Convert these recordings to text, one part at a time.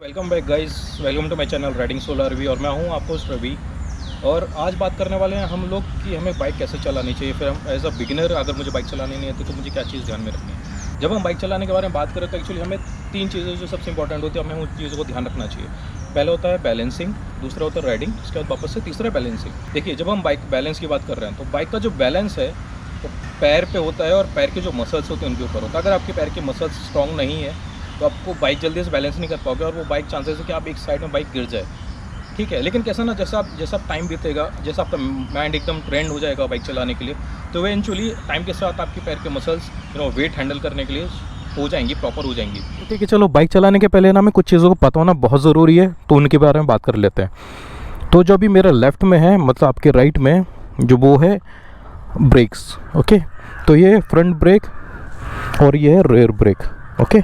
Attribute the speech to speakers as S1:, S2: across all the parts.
S1: Welcome back guys, welcome to my channel riding solo Ravi. और मैं हूं आपको रवि। और आज बात करने वाले हैं हम लोग कि हमें बाइक कैसे चलानी चाहिए। फिर हम एज अ बिगिनर अगर मुझे बाइक चलानी नहीं आती तो मुझे क्या चीज़ ध्यान में रखनी है। जब हम बाइक चलाने के बारे में बात करें तो एक्चुअली हमें तीन चीज़ें जो सबसे इंपॉर्टेंट होती है, हमें उन चीज़ों को ध्यान रखना चाहिए। पहला होता है बैलेंसिंग, दूसरा होता है राइडिंग, उसके बाद वापस से तीसरा बैलेंसिंग। देखिए, जब हम बाइक बैलेंस की बात कर रहे हैं तो बाइक का जो बैलेंस है वो पैर पे होता है और पैर के जो मसल्स होते हैं उनके ऊपर होता है। अगर आपके पैर के मसल्स स्ट्रॉन्ग नहीं है तो आपको बाइक जल्दी से बैलेंस नहीं कर पाओगे और वो बाइक चांसेस है कि आप एक साइड में बाइक गिर जाए। ठीक है, लेकिन कैसा ना, जैसा टाइम बीतेगा, जैसा आपका माइंड एकदम ट्रेंड हो जाएगा बाइक चलाने के लिए, तो वे इवेंचुअली टाइम के साथ आपके पैर के मसल्स वेट हैंडल करने के लिए हो जाएंगी, प्रॉपर हो जाएंगी।
S2: ठीक है, चलो बाइक चलाने के पहले ना हमें कुछ चीज़ों को पता होना बहुत ज़रूरी है, तो उनके बारे में बात कर लेते हैं। तो जो अभी मेरा लेफ़्ट में है, मतलब आपके राइट में जो वो है ब्रेक्स। ओके, तो ये फ्रंट ब्रेक और ये है रेयर ब्रेक। ओके,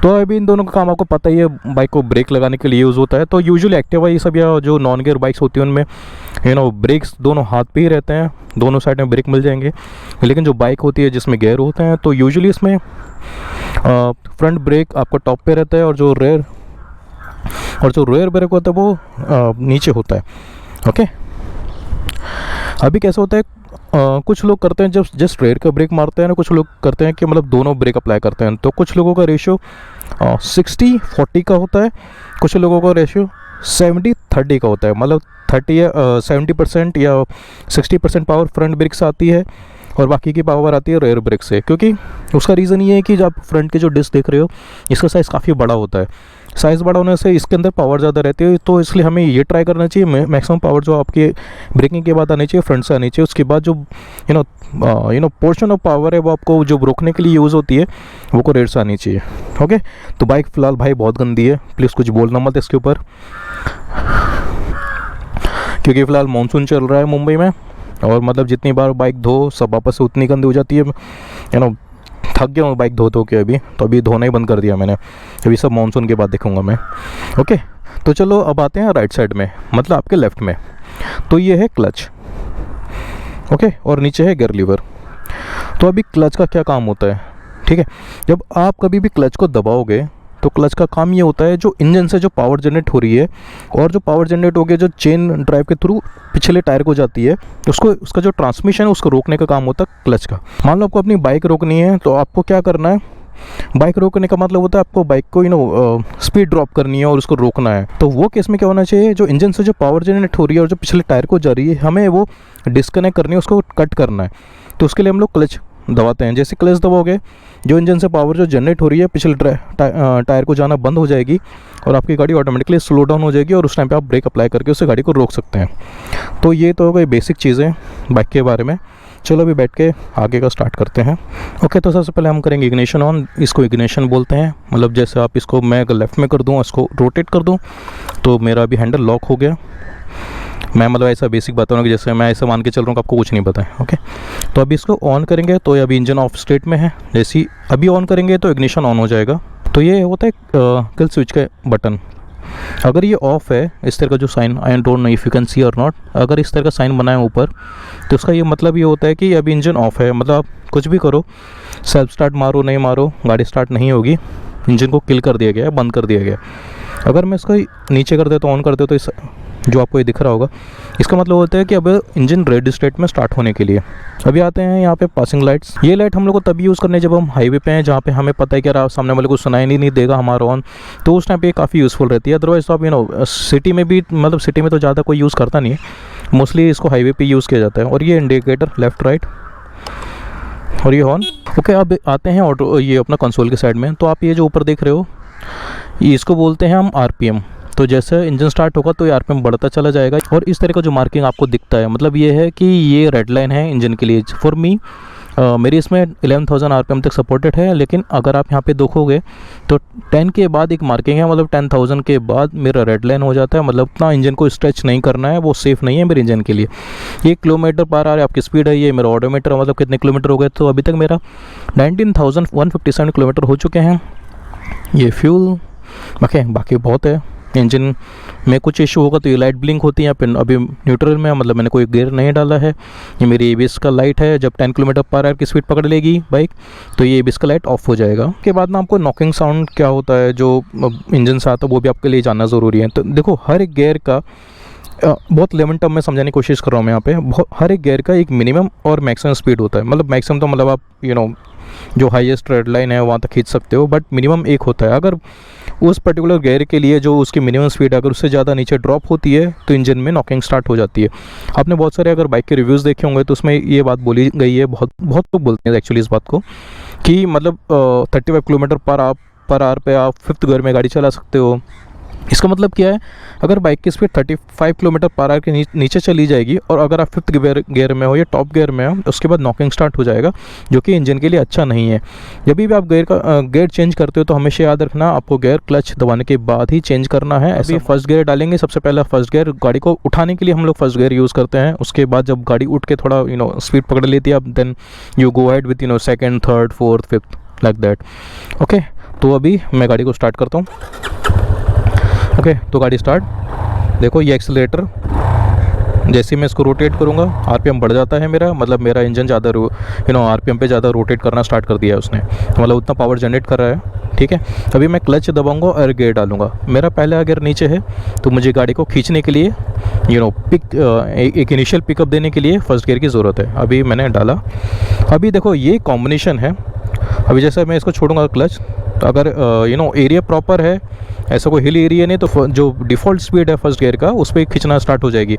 S2: तो अभी इन दोनों का काम आपको पता ही है, बाइक को ब्रेक लगाने के लिए यूज़ होता है। तो यूजुअली एक्टिवा ये सब या जो नॉन गियर बाइक्स होती हैं उनमें ब्रेक्स दोनों हाथ पे ही रहते हैं, दोनों साइड में ब्रेक मिल जाएंगे। लेकिन जो बाइक होती है जिसमें गियर होते हैं तो यूजुअली इसमें फ्रंट ब्रेक आपको टॉप पे रहता है और जो रेयर ब्रेक होता है वो नीचे होता है। ओके, अभी कैसे होता है, कुछ लोग करते हैं जब जस्ट रेयर का ब्रेक मारते हैं ना, कुछ लोग करते हैं कि मतलब दोनों ब्रेक अप्लाई करते हैं। तो कुछ लोगों का रेशियो 60-40 का होता है, कुछ लोगों का रेशियो 70-30 का होता है। मतलब 70% या 60% पावर फ्रंट ब्रेक से आती है और बाकी की पावर आती है रेयर ब्रेक से। क्योंकि उसका रीज़न ये है कि जब आप फ्रंट के जो डिस्क देख रहे हो इसका साइज़ काफ़ी बड़ा होता है। साइज़ बड़ा होने से इसके अंदर पावर ज़्यादा रहती है, तो इसलिए हमें ये ट्राई करना चाहिए मैक्सिमम पावर जो आपके ब्रेकिंग के बाद आनी चाहिए फ्रंट से आनी चाहिए। उसके बाद जो पोर्शन ऑफ पावर है वो आपको जो रोकने के लिए यूज़ होती है वो को रेयर से आनी चाहिए। ओके, तो बाइक फ़िलहाल भाई बहुत गंदी है, प्लीज़ कुछ बोलना मत इसके ऊपर, क्योंकि फ़िलहाल मानसून चल रहा है मुंबई में और मतलब जितनी बार बाइक धो सब वापस से उतनी गंदी हो जाती है। थक गया हूँ बाइक धो के अभी, तो अभी धोना ही बंद कर दिया मैंने। अभी सब मानसून के बाद देखूँगा मैं। ओके, तो चलो अब आते हैं राइट साइड में, मतलब आपके लेफ़्ट में। तो ये है क्लच। ओके, और नीचे है गियर लीवर। तो अभी क्लच का क्या काम होता है, ठीक है। जब आप कभी भी क्लच को दबाओगे तो क्लच का काम ये होता है, जो इंजन से जो पावर जनरेट हो रही है और जो पावर जनरेट होकर जो चेन ड्राइव के थ्रू पिछले टायर को जाती है, उसको उसका जो ट्रांसमिशन है उसको रोकने का काम होता है क्लच का। मान लो आपको अपनी बाइक रोकनी है तो आपको क्या करना है, बाइक रोकने का मतलब होता है आपको बाइक को स्पीड ड्रॉप करनी है और उसको रोकना है। तो वो केस में क्या होना चाहिए, जो इंजन से जो पावर जनरेट हो रही है और जो पिछले टायर को जा रही है हमें वो डिस्कनेक्ट करनी है, उसको कट करना है। तो उसके लिए हम लोग क्लच दबाते हैं। जैसे क्लच दबाओगे जो इंजन से पावर जो जनरेट हो रही है पिछले टायर को जाना बंद हो जाएगी और आपकी गाड़ी ऑटोमेटिकली स्लो डाउन हो जाएगी और उस टाइम पे आप ब्रेक अप्लाई करके उससे गाड़ी को रोक सकते हैं। तो ये तो कोई बेसिक चीज़ें बाइक के बारे में। चलो अभी बैठ के आगे का स्टार्ट करते हैं। ओके, तो सबसे पहले हम करेंगे इग्निशन ऑन। इसको इग्निशन बोलते हैं, मतलब जैसे आप इसको मैं अगर लेफ़्ट में कर दूँ, इसको रोटेट कर दूँ तो मेरा अभी हैंडल लॉक हो गया। मैं मतलब ऐसा बेसिक बताऊँ कि जैसे मैं ऐसा मान के चल रहा हूँ कि आपको कुछ नहीं पता है। ओके, तो अभी इसको ऑन करेंगे तो अभी इंजन ऑफ स्टेट में है। जैसे ही अभी ऑन करेंगे तो इग्निशन ऑन हो जाएगा। तो ये होता है किल स्विच का बटन। अगर ये ऑफ है, इस तरह का जो sign, I don't know if you can see और नॉट, अगर इस तरह का साइन बना है ऊपर तो उसका ये मतलब ये होता है कि अभी इंजन ऑफ है। मतलब आप कुछ भी करो, सेल्फ स्टार्ट मारो नहीं मारो, गाड़ी स्टार्ट नहीं होगी, इंजन को किल कर दिया गया है, बंद कर दिया गया। अगर मैं इसको नीचे कर देता हूँ, ऑन कर देता तो इस जो आपको ये दिख रहा होगा, इसका मतलब होता है कि अब इंजन रेडी स्टेट में स्टार्ट होने के लिए। अभी आते हैं यहाँ पे पासिंग लाइट्स। ये लाइट हम लोग को तभी यूज़ करनी है जब हम हाईवे पे हैं, जहाँ पे हमें पता है कि यार सामने वाले को सुनाई नहीं देगा हमारा ऑन, तो उस टाइम पे काफ़ी यूज़फुल रहती है। अदरवाइज तो आप सिटी में भी, मतलब सिटी में तो ज़्यादा कोई यूज़ करता नहीं है, मोस्टली इसको हाईवे पे यूज़ किया जाता है। और ये इंडिकेटर लेफ़्ट राइट और ये हॉर्न। ओके, अब आते हैं ऑटो, ये अपना कंसोल के साइड में। तो आप ये जो ऊपर देख रहे हो इसको बोलते हैं हम RPM। तो जैसे इंजन स्टार्ट होगा तो ये RPM बढ़ता चला जाएगा और इस तरह का जो मार्किंग आपको दिखता है, मतलब ये है कि ये रेड लाइन है इंजन के लिए। फॉर मी मेरी इसमें 11,000 RPM तक सपोर्टेड है, लेकिन अगर आप यहाँ पे देखोगे तो 10 के बाद एक मार्किंग है, मतलब 10,000 के बाद मेरा रेड लाइन हो जाता है। मतलब इतना इंजन को स्ट्रेच नहीं करना है, वो सेफ़ नहीं है मेरे इंजन के लिए। ये किलोमीटर पर आवर आपकी स्पीड है, ये मेरा ऑडोमीटर, मतलब कितने किलोमीटर हो गए। तो अभी तक मेरा 19,157 किलोमीटर हो चुके हैं। ये फ्यूल बाकी बहुत है, इंजन में कुछ इशू होगा तो ये लाइट ब्लिंक होती है। यहाँ पे अभी न्यूट्रल में, मतलब मैंने कोई गियर नहीं डाला है। ये मेरी एबीएस का लाइट है, जब 10 km/h की स्पीड पकड़ लेगी बाइक तो ये एबीएस का लाइट ऑफ हो जाएगा। उसके बाद ना आपको नॉकिंग साउंड क्या होता है जो इंजन से आता है वो भी आपके लिए जानना ज़रूरी है। तो देखो हर एक गियर का बहुत लेमन टर्म में समझाने की कोशिश कर रहा हूँ मैं यहाँ पे। हर एक गियर का एक मिनिमम और मैक्सिमम स्पीड होता है। मतलब मैक्सिमम तो मतलब आप जो हाईएस्ट रेड लाइन है वहाँ तक खींच सकते हो, बट मिनिमम एक होता है। अगर उस पर्टिकुलर गियर के लिए जो उसकी मिनिमम स्पीड अगर उससे ज़्यादा नीचे ड्रॉप होती है तो इंजन में नॉकिंग स्टार्ट हो जाती है। आपने बहुत सारे अगर बाइक के रिव्यूज़ देखे होंगे तो उसमें ये बात बोली गई है, बहुत लोग बोलते हैं एक्चुअली इस बात को, कि मतलब 35 km/h पे आप 5th गियर में गाड़ी चला सकते हो। इसका मतलब क्या है, अगर बाइक की स्पीड 35 km/h के नीचे चली जाएगी और अगर आप 5th गियर में हो या टॉप गियर में हो, उसके बाद नॉकिंग स्टार्ट हो जाएगा, जो कि इंजन के लिए अच्छा नहीं है। जब भी आप गियर चेंज करते हो तो हमेशा याद रखना आपको गियर क्लच दबाने के बाद ही चेंज करना है। अभी फर्स्ट गियर डालेंगे, सबसे पहला फर्स्ट गियर गाड़ी को उठाने के लिए हम लोग फर्स्ट गियर यूज़ करते हैं। उसके बाद जब गाड़ी उठ के थोड़ा स्पीड पकड़ लेती है, अब then you go ahead with second, third, fourth, fifth, like that. Okay, तो अभी मैं गाड़ी को स्टार्ट करता हूँ। ओके, तो गाड़ी स्टार्ट। देखो ये एक्सीलरेटर, जैसे मैं इसको रोटेट करूँगा आरपीएम बढ़ जाता है मेरा, मतलब मेरा इंजन ज़्यादा आरपीएम पे ज़्यादा रोटेट करना स्टार्ट कर दिया है उसने, मतलब उतना पावर जनरेट कर रहा है। ठीक है, अभी मैं क्लच दबाऊंगा और गियर डालूंगा। मेरा पहला गियर नीचे है तो मुझे गाड़ी को खींचने के लिए एक इनिशियल पिकअप देने के लिए फर्स्ट गियर की ज़रूरत है। अभी मैंने डाला। अभी देखो ये कॉम्बिनेशन है। अभी जैसे मैं इसको छोड़ूंगा क्लच, तो अगर एरिया प्रॉपर है, ऐसा कोई हिल एरिया नहीं, तो जो डिफ़ॉल्ट स्पीड है फर्स्ट गियर का उस पर खींचना स्टार्ट हो जाएगी।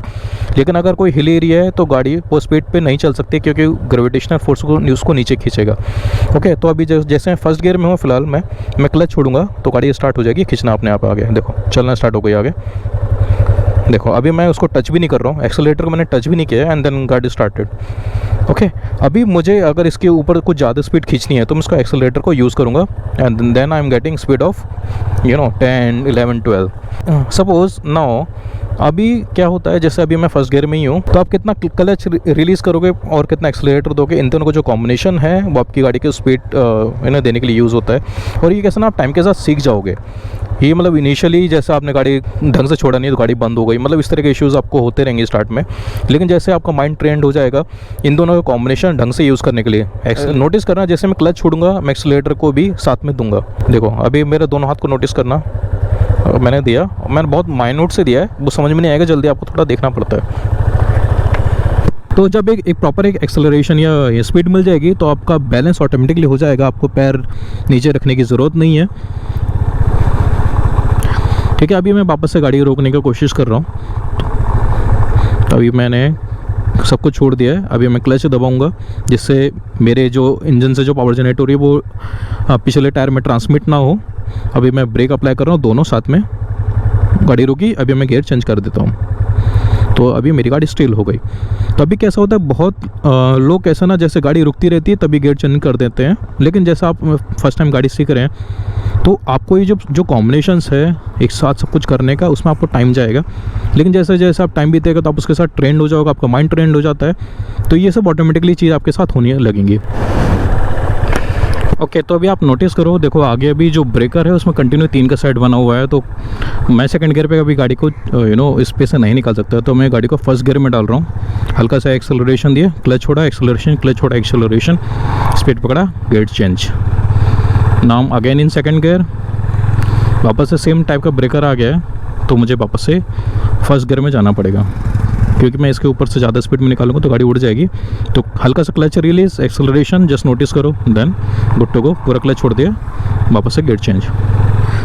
S2: लेकिन अगर कोई हिल एरिया है तो गाड़ी वो स्पीड पे नहीं चल सकती, क्योंकि ग्रेविटेशनल फोर्स को उसको नीचे खींचेगा। ओके, तो अभी जैसे मैं फर्स्ट गियर में हूँ फिलहाल, मैं क्लच छोड़ूंगा तो गाड़ी स्टार्ट हो जाएगी, खींचना अपने आप आगे। देखो चलना स्टार्ट हो गई आगे। देखो अभी मैं उसको टच भी नहीं कर रहा हूँ, एक्सेलरेटर को मैंने टच भी नहीं किया, एंड देन गाड़ी स्टार्टेड। ओके, अभी मुझे अगर इसके ऊपर कुछ ज़्यादा स्पीड खींचनी है तो मैं इसका एक्सेलरेटर को यूज़ करूँगा, and then I am getting speed of 10, 11, 12। Suppose now अभी क्या होता है, जैसे अभी मैं फर्स्ट गियर में ही हूँ, तो आप कितना क्लच रिलीज़ करोगे और कितना एक्सेलरेटर दोगे, इन दोनों को जो कॉम्बिनेशन है वो आपकी गाड़ी की स्पीड देने के लिए यूज़ होता है। और ये कैसे ना आप टाइम के साथ सीख जाओगे। ये मतलब इनिशियली जैसे आपने गाड़ी ढंग से छोड़ा नहीं तो गाड़ी बंद हो गई, मतलब इस तरह के इश्यूज़ आपको होते रहेंगे स्टार्ट में। लेकिन जैसे आपका माइंड ट्रेंड हो जाएगा इन दोनों का कॉम्बिनेशन ढंग से यूज़ करने के लिए, नोटिस करना जैसे मैं क्लच छोड़ूंगा मैं एक्सेलरेटर को भी साथ में दूंगा। देखो अभी मेरे दोनों हाथ को नोटिस करना, मैंने दिया, मैंने बहुत माइन्यूट से दिया है, वो समझ में नहीं आएगा जल्दी, आपको थोड़ा देखना पड़ता है। तो जब एक प्रॉपर एक एक्सेलरेशन या स्पीड मिल जाएगी तो आपका बैलेंस ऑटोमेटिकली हो जाएगा, आपको पैर नीचे रखने की ज़रूरत नहीं है। ठीक है, अभी मैं वापस से गाड़ी रोकने की कोशिश कर रहा हूँ। तो अभी मैंने सब कुछ छोड़ दिया है। अभी मैं क्लच दबाऊंगा जिससे मेरे जो इंजन से जो पावर जनरेट हो रही है वो पिछले टायर में ट्रांसमिट ना हो। अभी मैं ब्रेक अप्लाई कर रहा हूँ, दोनों साथ में। गाड़ी रुकी, अभी मैं गियर चेंज कर देता हूँ, तो अभी मेरी गाड़ी स्टिल हो गई। तो अभी कैसा होता है, बहुत लोग ऐसा ना जैसे गाड़ी रुकती रहती है तभी गियर चेंज कर देते हैं। लेकिन जैसा आप फर्स्ट टाइम गाड़ी सीख रहे हैं तो आपको ये जो कॉम्बिनेशंस है एक साथ सब कुछ करने का, उसमें आपको टाइम जाएगा। लेकिन जैसे जैसे आप टाइम बीतेगा तो आप उसके साथ ट्रेंड हो जाओगे, आपका माइंड ट्रेंड हो जाता है, तो ये सब ऑटोमेटिकली चीज़ आपके साथ होने लगेंगी। ओके, तो अभी आप नोटिस करो, देखो आगे अभी जो ब्रेकर है उसमें कंटिन्यू 3 का सेट बना हुआ है, तो मैं सेकंड गियर पे अभी गाड़ी को इस पे से नहीं निकाल सकता, तो मैं गाड़ी को फर्स्ट गियर में डाल रहा हूँ। हल्का सा एक्सेलरेशन दिया, क्लच छोड़ा, एक्सेलरेशन, क्लच छोड़ा, एक्सेलरेशन, स्पीड पकड़ा, gear change. Now again in second gear, वापस से सेम टाइप का ब्रेकर आ गया है, तो मुझे वापस से फर्स्ट गियर में जाना पड़ेगा, क्योंकि मैं इसके ऊपर से ज़्यादा स्पीड में निकालूंगा तो गाड़ी उड़ जाएगी। तो हल्का सा clutch release, acceleration just notice करो, देन गुड टू गो, पूरा क्लच छोड़ दिया, वापस से गियर चेंज।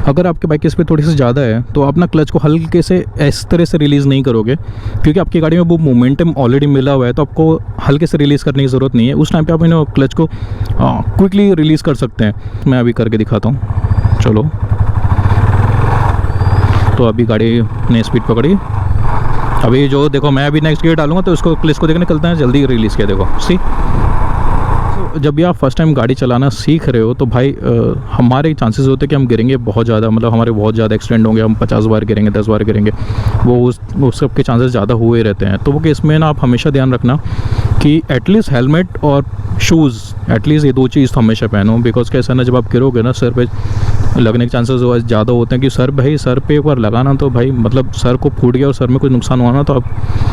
S2: अगर आपके बाइक की स्पीड थोड़ी सी ज़्यादा है तो अपना क्लच को हल्के से इस तरह से रिलीज़ नहीं करोगे, क्योंकि आपकी गाड़ी में वो मोमेंटम ऑलरेडी मिला हुआ है, तो आपको हल्के से रिलीज़ करने की ज़रूरत नहीं है। उस टाइम पे आप क्लच को क्विकली रिलीज़ कर सकते हैं। मैं अभी करके दिखाता हूँ, चलो। तो अभी गाड़ी ने स्पीड पकड़ी। अभी जो देखो मैं अभी नेक्स्ट गियर डालूंगा तो उसको क्लच को देखने निकलता है, जल्दी रिलीज़ किया, देखो सी। जब भी आप फर्स्ट टाइम गाड़ी चलाना सीख रहे हो तो भाई हमारे चांसेस होते हैं कि हम गिरेंगे बहुत ज़्यादा, मतलब हमारे बहुत ज़्यादा एक्सीडेंट होंगे, हम 50 बार गिरेंगे, 10 बार गिरेंगे, वो उस सब के चांसेस ज़्यादा हुए रहते हैं। तो वो केस में ना आप हमेशा ध्यान रखना कि एटलीस्ट हेलमेट और शूज़, एटलीस्ट ये 2 चीज़ तो हमेशा पहनो, बिकॉज कैसा ना जब आप गिरोगे ना सर पे लगने के चांसेस ज़्यादा होते हैं कि सर भाई सर पे एक बार लगाना तो भाई मतलब सर को फूट गया और सर में कुछ नुकसान हुआ ना तो आप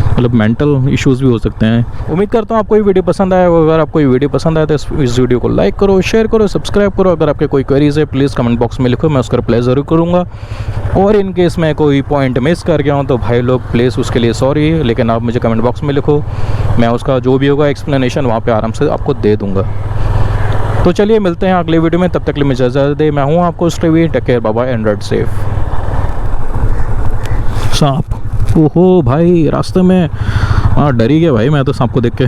S2: मतलब मेंटल इश्यूज़ भी हो सकते हैं। उम्मीद करता हूँ आपको ये वीडियो पसंद आया। अगर आपको ये वीडियो पसंद आया तो इस वीडियो को लाइक करो, शेयर करो, सब्सक्राइब करो। अगर आपके कोई क्वेरीज है प्लीज़ कमेंट बॉक्स में लिखो, मैं उसका रिप्लाई ज़रूर करूँगा। और इन केस मैं कोई पॉइंट मिस कर गया हूँ तो भाई लोग प्लीज़ उसके लिए सॉरी, लेकिन आप मुझे कमेंट बॉक्स में लिखो, मैं उसका जो भी होगा एक्सप्लेनेशन वहाँ पर आराम से आपको दे दूँगा। तो चलिए मिलते हैं अगले वीडियो में, तब तक के लिए मुझे इजाज़त दे। मैं हूँ आपको स्ट्रीवी, take care, bye bye and ride safe. सांप, ओहो भाई रास्ते में डर ही गया भाई मैं तो सांप को देख के।